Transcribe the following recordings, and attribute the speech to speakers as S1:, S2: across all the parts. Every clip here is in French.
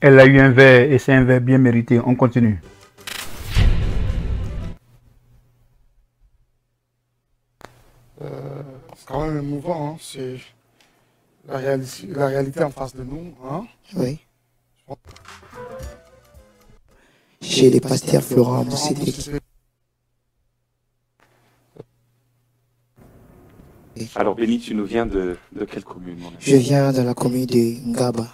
S1: Elle a eu un verre et c'est un verre bien mérité. On continue.
S2: C'est quand même émouvant, hein. C'est la réalité en face de nous. Hein.
S3: Oui. Chez les pasteurs Florent Moussédek.
S4: Alors Béni, tu nous viens de quelle commune, mon ami?
S3: Je viens de la commune de Ngaba.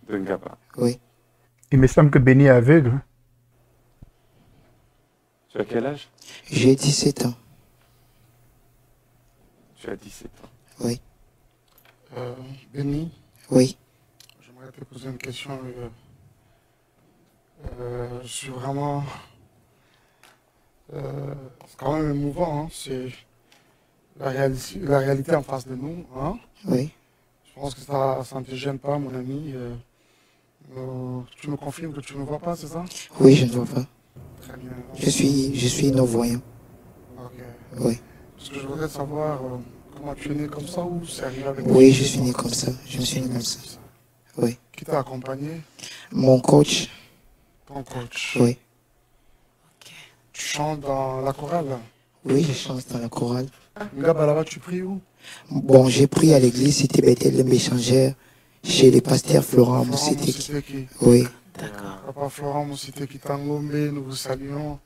S4: De Ngaba.
S3: Oui.
S1: Il me semble que Béni est aveugle.
S4: Tu as quel âge?
S3: J'ai 17 ans.
S4: Tu as 17 ans.
S3: Oui.
S2: Béni,
S3: Oui.
S2: j'aimerais te poser une question. Je suis vraiment... c'est quand même émouvant, hein. C'est la réalité en face de nous. Hein.
S3: Oui.
S2: Je pense que ça ne te gêne pas, mon ami. Tu me confirmes que tu ne me vois pas, c'est ça?
S3: Oui, je ne vois pas.
S2: Très bien.
S3: Je suis non-voyant.
S2: Ok.
S3: Oui.
S2: Parce que je voudrais savoir comment tu es né comme ça ou c'est arrivé avec
S3: Oui, je suis né comme ça. Je me suis né comme ça. Oui.
S2: Qui t'a accompagné?
S3: Mon coach.
S2: Ton coach.
S3: Oui.
S2: Tu chantes dans la chorale?
S3: Oui, je chante dans la chorale.
S2: Ngaba, là-bas, tu pries où?
S3: Bon, j'ai pris à l'église Cité Bethel de Méchangère, chez les pasteurs Florent Moussédek. Oui.
S2: D'accord. Papa Florent Moussédek Tangombe, nous vous saluons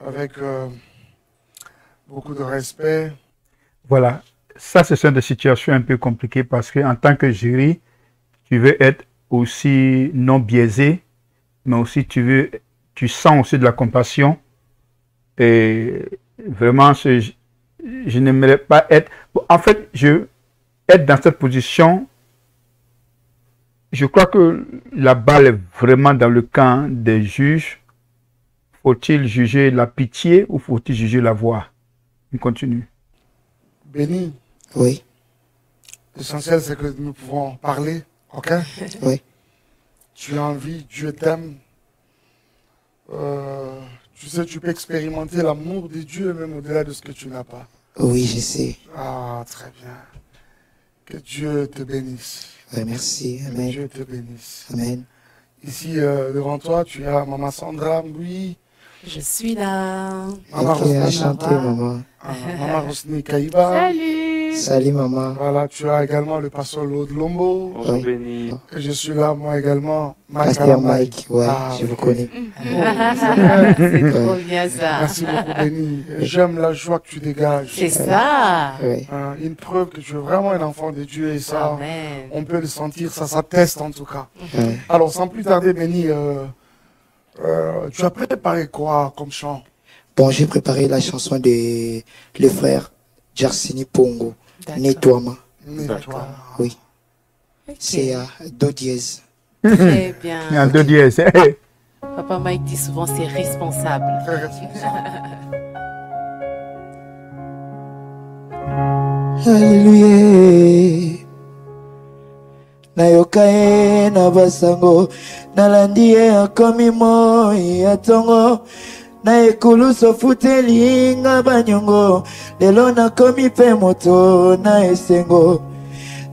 S2: avec beaucoup de respect.
S1: Voilà. Ça, ce sont des situations un peu compliquées parce qu'en tant que jury, tu veux être aussi non biaisé, mais aussi tu sens aussi de la compassion. Et vraiment, je n'aimerais pas être... En fait, être dans cette position, je crois que la balle est vraiment dans le camp des juges. Faut-il juger la pitié ou faut-il juger la voix? On continue.
S2: Béni.
S3: Oui.
S2: L'essentiel, c'est que nous pouvons parler, ok?
S3: Oui.
S2: Tu as envie, Dieu t'aime. Tu sais, tu peux expérimenter l'amour de Dieu même au-delà de ce que tu n'as pas.
S3: Oui, je sais.
S2: Ah, très bien. Que Dieu te bénisse.
S3: Oui, merci. Amen.
S2: Que Dieu te bénisse.
S3: Amen.
S2: Ici, devant toi, tu as Maman Sandra Mboui.
S5: Je suis là.
S2: Maman
S3: Ok,
S2: Rosny.
S3: enchanté, maman.
S2: Maman Rosny Kaïba.
S5: Salut.
S3: Salut, maman.
S2: Voilà, tu as également le pasteur Lode Lombo.
S4: Bonjour
S3: Oui.
S4: Béni.
S2: Et je suis là, moi également.
S3: Pasteur Mike, ouais, je vous connais.
S5: C'est trop bien ça.
S2: Merci beaucoup, Béni. J'aime la joie que tu dégages.
S5: C'est ça.
S3: Oui.
S2: Une preuve que tu es vraiment un enfant de Dieu et ça,
S5: Amen.
S2: on peut le sentir, ça s'atteste en tout cas.
S3: Ouais.
S2: Alors, sans plus tarder, Béni, tu as préparé quoi comme chant?
S3: Bon, j'ai préparé la chanson de le frère Jarsini Pongo, Nettoiement.
S2: Nettoie.
S3: Oui.
S5: Ok.
S3: C'est à Do dièse.
S5: Très bien.
S1: Il y a un 2 dièse.
S5: Papa Mike dit souvent c'est responsable.
S2: Très responsable.
S3: Alléluia. Nayoka ye na basango nalandi ye akomi moi ya tongo na ekulu sofuteli nga banyongo lelo nakomi mpe moto na esengo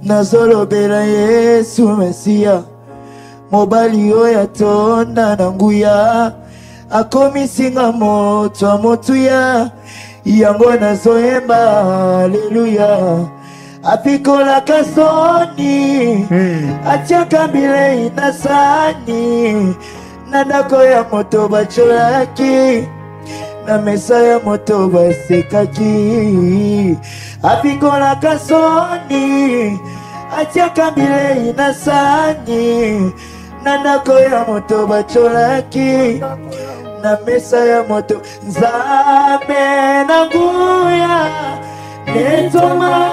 S3: nazolobela Yesu Mesia mobali oyo atonda na nguya akomisinga moto ya motuya yango nazoyemba aleluya apikolaka soni atiaka bilei na sani na ndako ya moto bacholaki na mesa ya moto basekaki apikolaka soni atiaka bilei na sani na ndako ya moto bacholaki na mesa ya moto nzambe na nguya netoma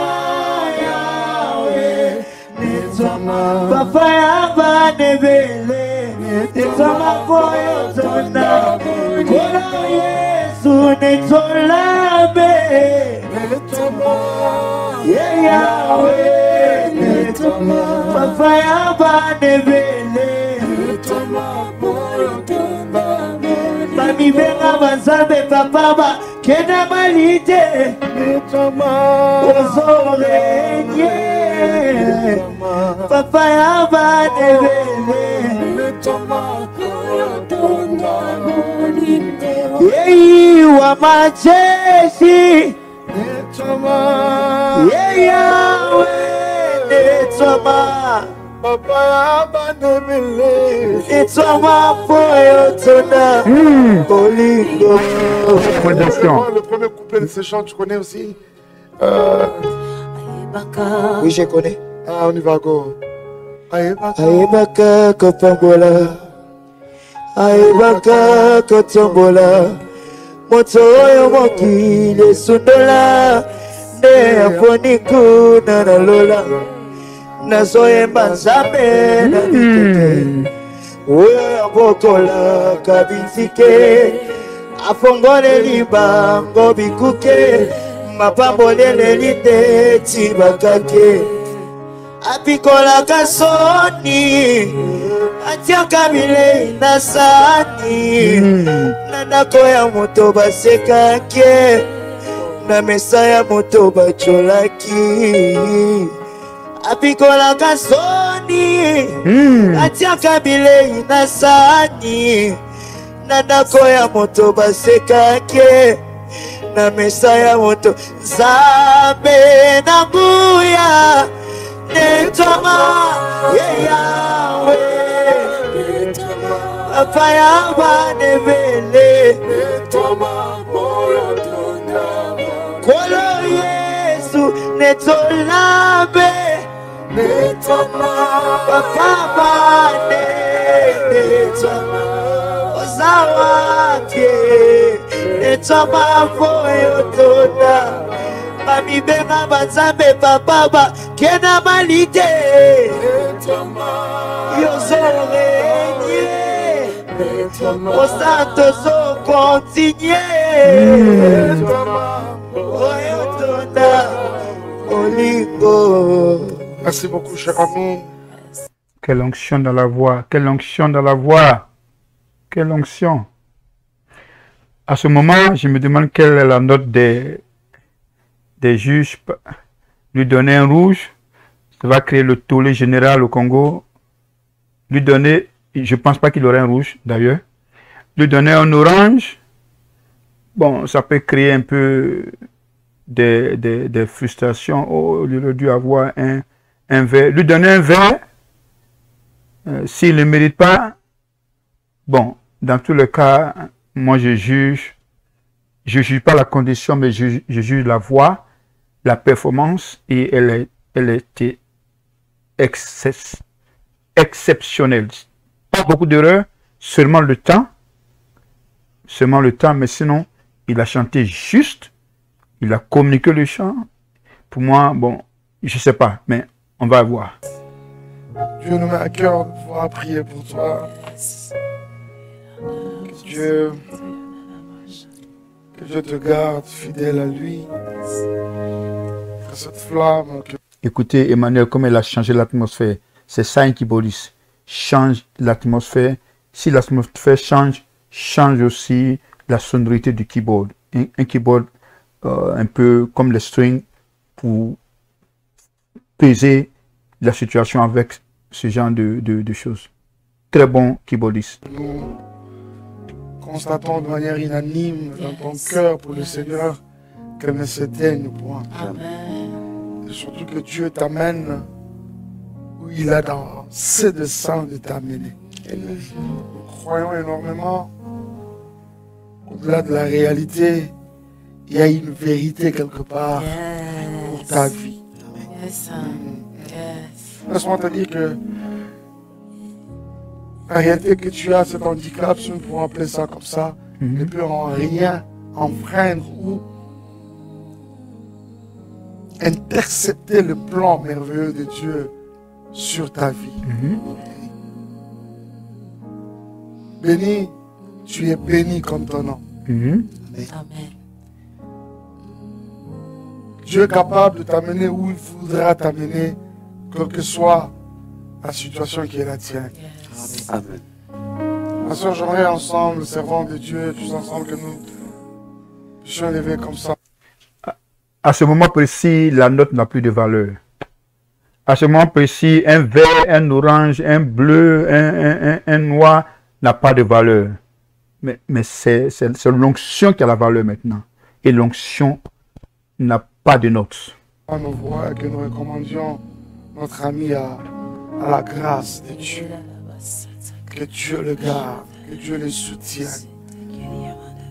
S3: yawe netoma papa ya banebele netoma koyo tona kona Yesu netolabe netoma yawe netoma papa ya banebele netoma koyo tona bamibenga banzambe papa bakenda malite ozorenye Papa yaba devele. Yei wa majeshi. Yei Yahweh netoma. Papa yaba devele. Netoma poyo tona. Bolingo.
S2: Le premier couplet de ce chant, tu connais aussi?
S3: Oui, je connais.
S2: Ah, on y va, go.
S3: Aebaka kopambola. Aebaka kotombola. Moto oyo mokili sundola. Ne afoniku na nalola. Nazoyemba nzambe na likete. Oyo abokola kabinzike. Afongole libango bikuke. Mapambolele lite tibakake. Apikola kasoni. Atiaka bile inasani. Nanako ya moto basekake. Na mesa ya moto bacholaki. Apikola kasoni. Atiaka bile inasani. Nanako ya moto basekake. Na mesa ya moto Nzambe na nguya netoma Yahweh Papa yaba nevele netoma Kolo Yesu netolabe netoma Papa bane netoma Ozawake netoma foyo tona Mami bema banzambe papa kena malite Yozorenye O santo so continue Foyo tona Olingo.
S2: Merci beaucoup, cher ami.
S1: Quelle onction dans la voix, quelle onction dans la voix, quelle onction. À ce moment, je me demande quelle est la note des juges. Lui donner un rouge, ça va créer le tollé général au Congo. Lui donner, je ne pense pas qu'il aurait un rouge d'ailleurs. Lui donner un orange, bon, ça peut créer un peu des frustrations. Oh, il aurait dû avoir un vert. Lui donner un vert, s'il ne le mérite pas, bon, dans tous les cas, moi je juge pas la condition, mais je juge la voix, la performance, et elle était exceptionnelle. Pas beaucoup d'erreurs, seulement le temps, mais sinon, il a chanté juste, il a communiqué le chant. Pour moi, bon, je sais pas, mais on va voir.
S2: Dieu nous met à cœur de pouvoir prier pour toi. Que Dieu te garde fidèle à lui. Que cette flamme...
S1: Écoutez, Emmanuel, comme elle a changé l'atmosphère. C'est ça un keyboardiste. Change l'atmosphère. Si l'atmosphère change, change aussi la sonorité du keyboard. Un keyboard un peu comme les strings pour peser la situation avec ce genre de choses. Très bon keyboardiste.
S2: Nous constatons de manière unanime dans ton cœur pour le Seigneur qu'elle ne s'éteigne point. Et surtout que Dieu t'amène où il a dans ses desseins de t'amener. Nous croyons énormément au-delà de la réalité, il y a une vérité quelque part pour ta vie. Laisse-moi te dire que la réalité que tu as, cet handicap, si nous pouvons appeler ça comme ça, ne peut en rien enfreindre ou intercepter le plan merveilleux de Dieu sur ta vie. Béni, tu es béni comme ton nom.
S5: Amen.
S2: Dieu est capable de t'amener où il voudra t'amener, quelle que soit la situation qui est la tienne.
S4: Amen.
S2: Ma soeur, j'aimerais ensemble, servant de Dieu, tous ensemble, que nous puissions lever comme ça.
S1: À ce moment précis, la note n'a plus de valeur. à ce moment précis, un vert, un orange, un bleu, un noir n'a pas de valeur. Mais c'est l'onction qui a la valeur maintenant. Et l'onction n'a pas de notes.
S2: Nous voit que nous recommandions notre ami à la grâce de Dieu. Que Dieu le garde, que Dieu le soutienne.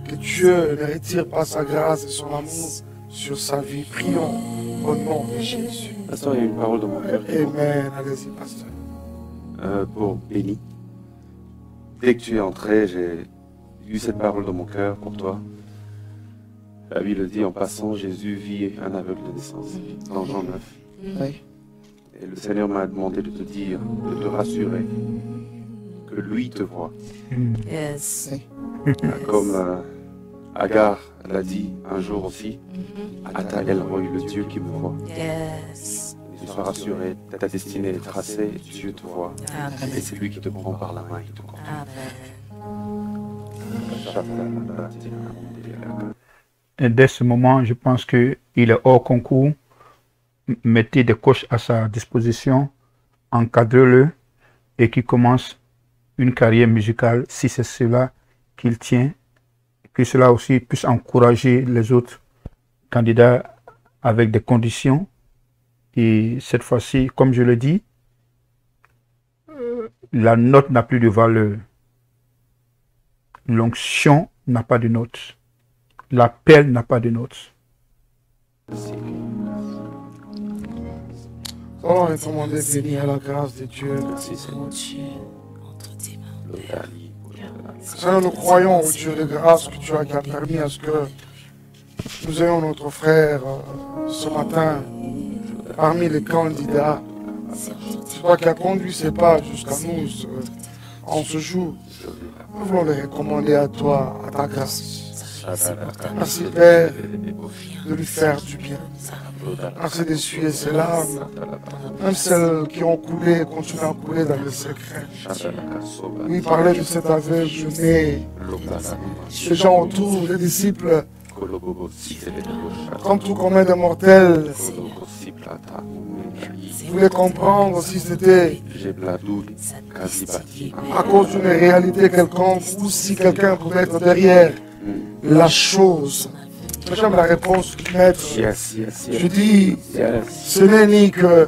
S2: Que Dieu ne retire pas sa grâce et son amour sur sa vie. Prions au nom de Jésus.
S4: Pasteur, il y a une parole dans mon cœur.
S2: Amen. Allez-y, pasteur.
S4: Pour Béni. Dès que tu es entré, j'ai eu cette parole dans mon cœur pour toi. La Bible dit, en passant, Jésus vit un aveugle de naissance, dans Jean 9.
S3: Oui.
S4: Et le Seigneur m'a demandé de te dire, de te rassurer, que lui te voit.
S5: Yes.
S4: Comme Agar l'a dit un jour aussi, Ata El Roi, le Dieu qui me voit.
S5: Yes.
S4: Et tu sois rassuré, ta destinée est tracée, Dieu te voit.
S5: Amen.
S4: Et c'est lui qui te prend par la main et te conduit.
S5: Amen.
S1: Et dès ce moment, je pense qu'il est hors concours. Mettez des coachs à sa disposition, encadrez-le et qu'il commence une carrière musicale si c'est cela qu'il tient. Que cela aussi puisse encourager les autres candidats avec des conditions. Et cette fois-ci, comme je le dis, la note n'a plus de valeur. L'onction n'a pas de note. L'appel n'a pas de note.
S2: Nous allons recommander Béni à la grâce de Dieu.
S4: Merci Seigneur.
S2: Seigneur, nous croyons au Dieu de grâce que tu as qui a permis à ce que nous ayons notre frère ce matin parmi les candidats. C'est toi qui as conduit ces pas jusqu'à nous en ce jour. Nous voulons les recommander à toi, à ta grâce. Merci Père de lui faire du bien. Merci d'essuyer ses larmes, même celles qui ont coulé, continuent à couler dans le secret. Oui, parler de cet aveugle né, les gens autour, les disciples, comme tout commun des mortels, voulaient comprendre si c'était à cause d'une réalité quelconque ou si quelqu'un pouvait être derrière la chose. J'aime la réponse du maître. Je dis, ce n'est ni que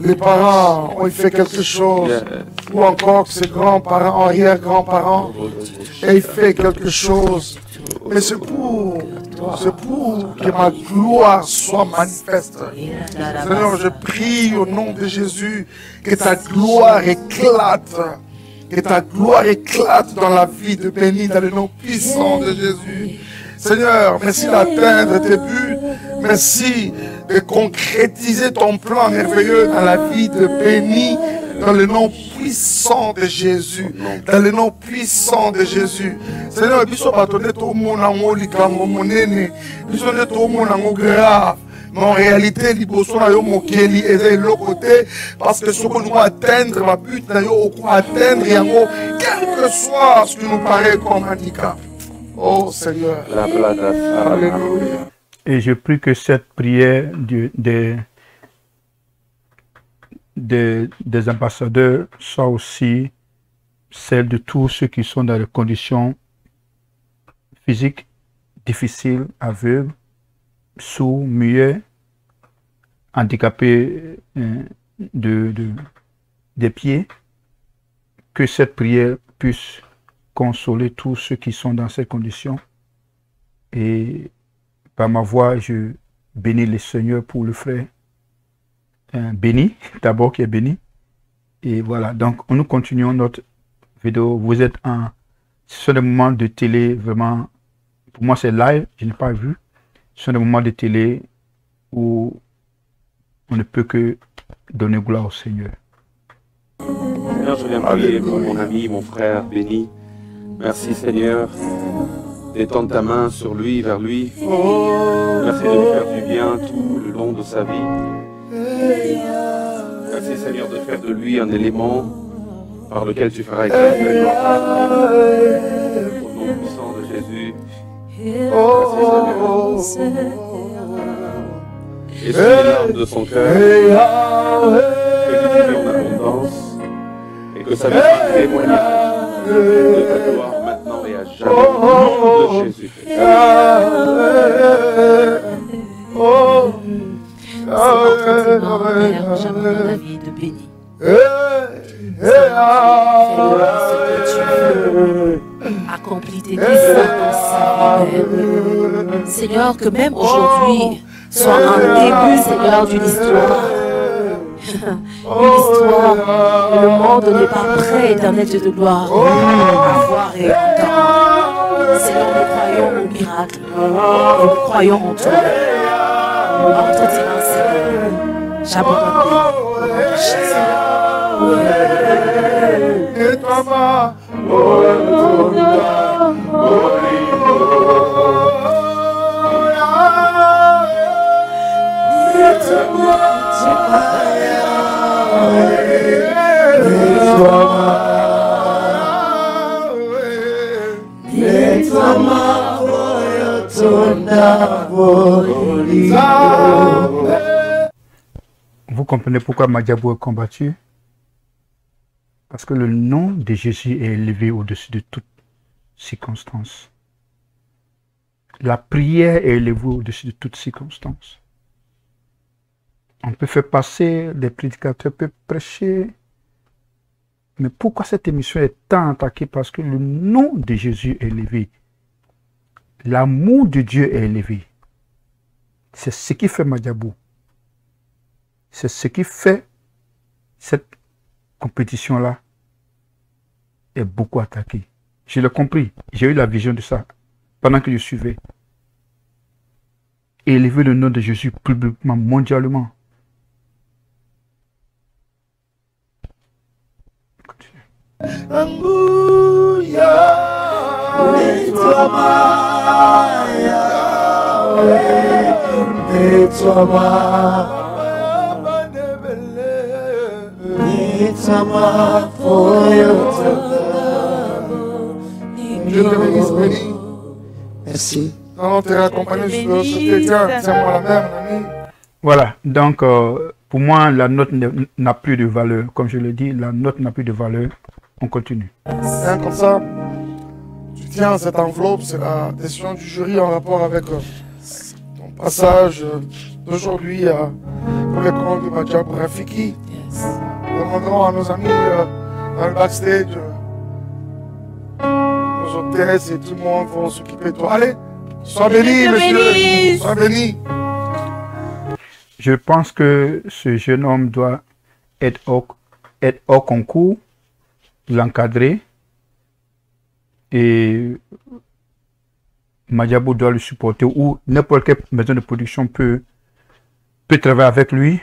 S2: les parents ont fait quelque chose, ou encore que ses grands-parents, arrière-grands-parents, aient fait quelque chose. Mais c'est pour que ma gloire soit manifeste. Seigneur, je prie au nom de Jésus que ta gloire éclate. Que ta gloire éclate dans la vie de Béni, dans le nom puissant de Jésus. Seigneur, merci d'atteindre tes buts. Merci de concrétiser ton plan merveilleux dans la vie de Béni, dans le nom puissant de Jésus. Dans le nom puissant de Jésus. Seigneur, biso batone to mona ngolikambo monene, biso ne to mona grave. Mais en réalité, liboso na yo mokeli et de l'autre côté, parce que ce que nous atteindre ma but na yo atteindre yango, quel que soit ce qui nous paraît comme handicap. Oh Seigneur. Alléluia.
S1: Et je prie que cette prière des ambassadeurs soit aussi celle de tous ceux qui sont dans des conditions physiques difficiles, aveugles, sourds, muets, handicapés des pieds. Que cette prière puisse consoler tous ceux qui sont dans ces conditions. Et par ma voix, je bénis le Seigneur pour le frère. Béni, d'abord qui est béni. Et voilà, donc nous continuons notre vidéo. Vous êtes ce sont des moments de télé vraiment, pour moi c'est live, je n'ai pas vu. Ce sont des moments de télé où on ne peut que donner gloire au Seigneur.
S4: Seigneur, je viens prier pour mon ami, mon frère Béni. Merci Seigneur d'étendre ta main sur lui, vers lui. Merci de lui faire du bien tout le long de sa vie. Merci Seigneur de faire de lui un élément par lequel tu feras éclater ta gloire. Au nom puissant de Jésus. Merci Seigneur. et sur les larmes de son cœur, que tu vis en abondance, et que ça lui soit un témoignage de ta gloire maintenant et à jamais, au nom de Jésus-Christ.
S5: David béni. Accomplis tes desseins dans sa vie même. Seigneur, que même aujourd'hui soit un début, Seigneur, d'une histoire. Une histoire. Et le monde n'est pas prêt, éternel Dieu de gloire, à voir et entendre. Seigneur, nous croyons au miracle. Nous croyons en toi. En te disant, Seigneur, j'abandonne au nom de Jésus.
S1: Vous comprenez pourquoi Madiabou est combattu? Parce que le nom de Jésus est élevé au-dessus de toute circonstance. La prière est élevée au-dessus de toute circonstance. On peut faire passer, les prédicateurs peuvent prêcher. Mais pourquoi cette émission est tant attaquée? Parce que le nom de Jésus est élevé. L'amour de Dieu est élevé. C'est ce qui fait Madiabou. C'est ce qui fait cette compétition-là est beaucoup attaquée. Je l'ai compris. J'ai eu la vision de ça pendant que je suivais. Élever le nom de Jésus publiquement, mondialement.
S2: Dieu te bénisse, béni.
S3: Merci.
S2: Non, tu es accompagné sur ce tiens-moi la main, mon ami.
S1: Voilà, donc pour moi, la note n'a plus de valeur. Comme je l'ai dit, la note n'a plus de valeur. On continue.
S2: Hein, comme ça, tu tiens cette enveloppe, c'est la décision du jury en rapport avec ton passage d'aujourd'hui pour les comptes de Madiabou Rafiki. Nous demanderons à nos amis dans le backstage, nos hôtesses et tout le monde vont s'occuper de toi. Allez, sois béni, monsieur, sois béni.
S1: Je pense que ce jeune homme doit être au concours, l'encadrer, et Madiabou doit le supporter, ou n'importe quelle maison de production peut travailler avec lui,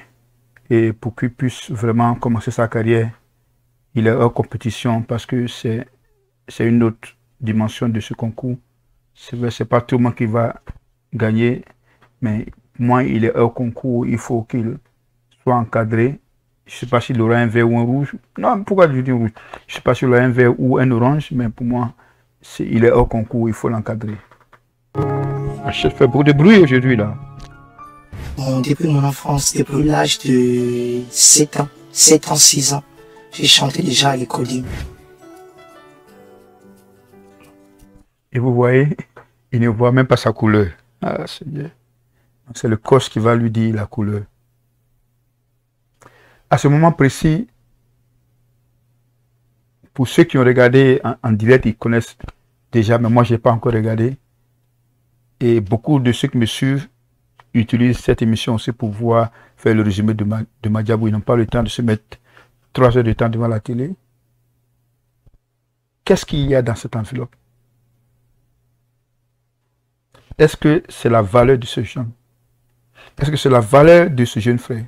S1: et pour qu'il puisse vraiment commencer sa carrière. Il est hors compétition parce que c'est une autre dimension de ce concours. C'est vrai, c'est pas tout le monde qui va gagner, mais moi, il est hors concours, il faut qu'il soit encadré. Je ne sais pas s'il aura un vert ou un rouge. Non, pourquoi je dis rouge? Je ne sais pas s'il aura un vert ou un orange, mais pour moi, il est hors concours, il faut l'encadrer. Je fais beaucoup de bruit aujourd'hui, là.
S3: Bon, depuis mon enfance, depuis l'âge de 7 ans, 6 ans, j'ai chanté déjà à l'école.
S1: Et vous voyez, il ne voit même pas sa couleur. Ah, c'est le coach qui va lui dire la couleur. À ce moment précis, pour ceux qui ont regardé en direct, ils connaissent déjà, mais moi, je n'ai pas encore regardé. Et beaucoup de ceux qui me suivent utilisent cette émission aussi pour pouvoir faire le résumé de Madiabou. Ils n'ont pas le temps de se mettre 3 heures de temps devant la télé. Qu'est-ce qu'il y a dans cette enveloppe? Est-ce que c'est la valeur de ce jeune? Est-ce que c'est la valeur de ce jeune frère?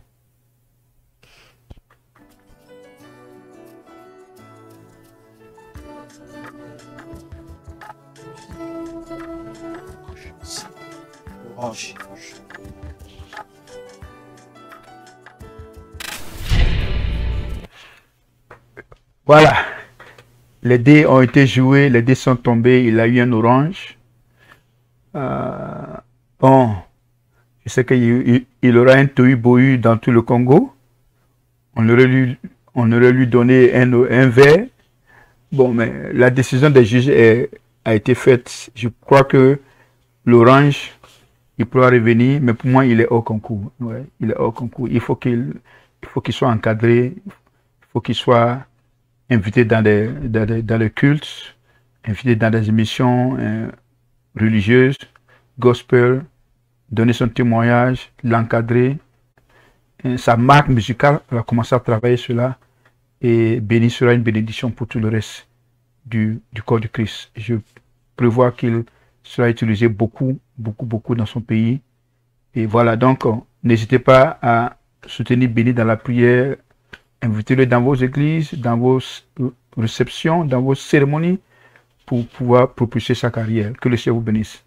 S1: Voilà. Les dés ont été joués, les dés sont tombés, il a eu un orange. Bon, Je sais qu'il aura un tohu-bohu dans tout le Congo. On aurait lui donné un verre. Bon, mais la décision des juges a été faite. Je crois que l'Orange, il pourra revenir, mais pour moi, il est hors concours. Ouais, il est hors concours. Il faut qu'il soit encadré. Il faut qu'il soit invité dans les cultes, invité dans des émissions religieuses, gospel, donner son témoignage, l'encadrer. Sa marque musicale va commencer à travailler cela et béni sera une bénédiction pour tout le reste du corps du Christ. Je prévois qu'il sera utilisé beaucoup dans son pays. Et voilà, donc n'hésitez pas à soutenir Béni dans la prière. Invitez-le dans vos églises, dans vos réceptions, dans vos cérémonies pour pouvoir propulser sa carrière. Que le Seigneur vous bénisse.